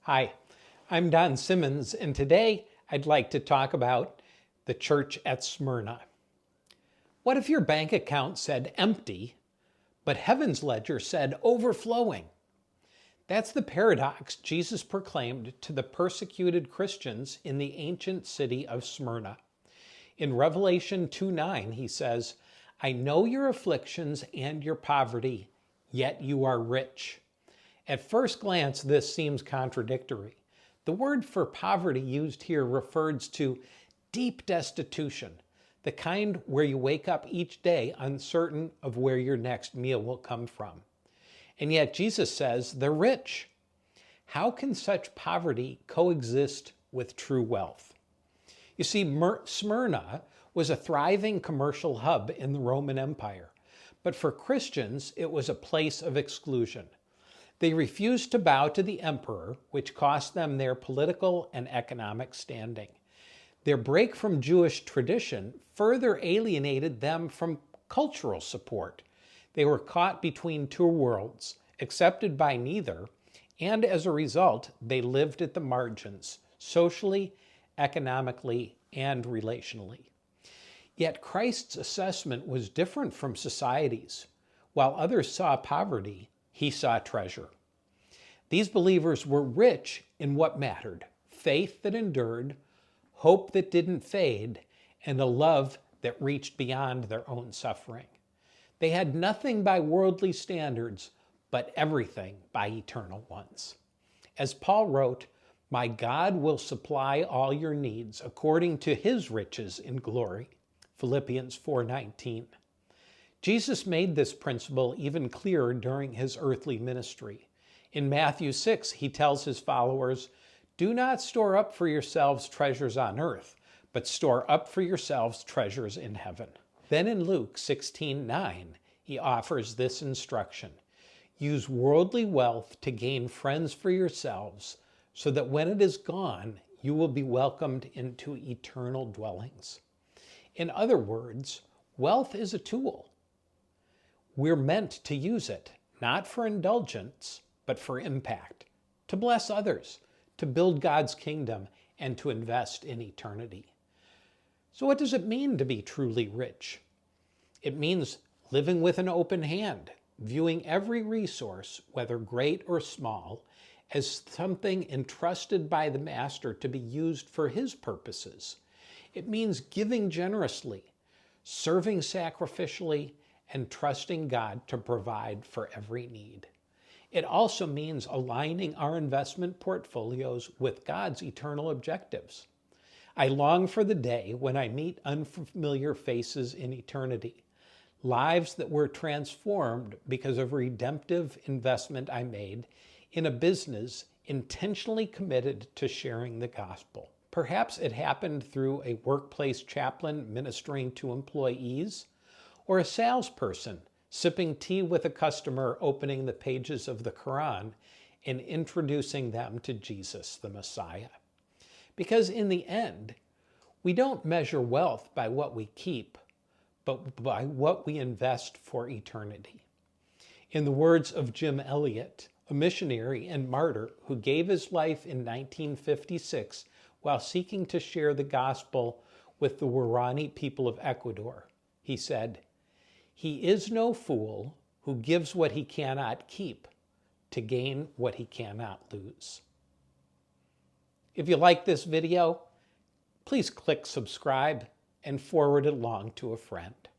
Hi, I'm Don Simmons, and today I'd like to talk about the church at Smyrna. What if your bank account said empty, but heaven's ledger said overflowing? That's the paradox Jesus proclaimed to the persecuted Christians in the ancient city of Smyrna. In Revelation 2:9, he says, I know your afflictions and your poverty, yet you are rich. At first glance, this seems contradictory. The word for poverty used here refers to deep destitution, the kind where you wake up each day uncertain of where your next meal will come from. And yet Jesus says they're rich. How can such poverty coexist with true wealth? You see, Smyrna was a thriving commercial hub in the Roman Empire, but for Christians, it was a place of exclusion. They refused to bow to the emperor, which cost them their political and economic standing. Their break from Jewish tradition further alienated them from cultural support. They were caught between two worlds, accepted by neither, and as a result, they lived at the margins, socially, economically, and relationally. Yet Christ's assessment was different from society's. While others saw poverty, he saw treasure. These believers were rich in what mattered: faith that endured, hope that didn't fade, and a love that reached beyond their own suffering. They had nothing by worldly standards, but everything by eternal ones. As Paul wrote, "My God will supply all your needs according to his riches in glory." Philippians 4:19. Jesus made this principle even clearer during his earthly ministry. In Matthew 6, he tells his followers, "Do not store up for yourselves treasures on earth, but store up for yourselves treasures in heaven." Then in Luke 16:9, he offers this instruction: "Use worldly wealth to gain friends for yourselves, so that when it is gone, you will be welcomed into eternal dwellings." In other words, wealth is a tool. We're meant to use it, not for indulgence, but for impact, to bless others, to build God's kingdom, and to invest in eternity. So what does it mean to be truly rich? It means living with an open hand, viewing every resource, whether great or small, as something entrusted by the Master to be used for his purposes. It means giving generously, serving sacrificially, and trusting God to provide for every need. It also means aligning our investment portfolios with God's eternal objectives. I long for the day when I meet unfamiliar faces in eternity, lives that were transformed because of a redemptive investment I made in a business intentionally committed to sharing the gospel. Perhaps it happened through a workplace chaplain ministering to employees, or a salesperson sipping tea with a customer, opening the pages of the Quran and introducing them to Jesus, the Messiah. Because in the end, we don't measure wealth by what we keep, but by what we invest for eternity. In the words of Jim Elliot, a missionary and martyr who gave his life in 1956 while seeking to share the gospel with the Guarani people of Ecuador, he said, "He is no fool who gives what he cannot keep to gain what he cannot lose." If you like this video, please click subscribe and forward it along to a friend.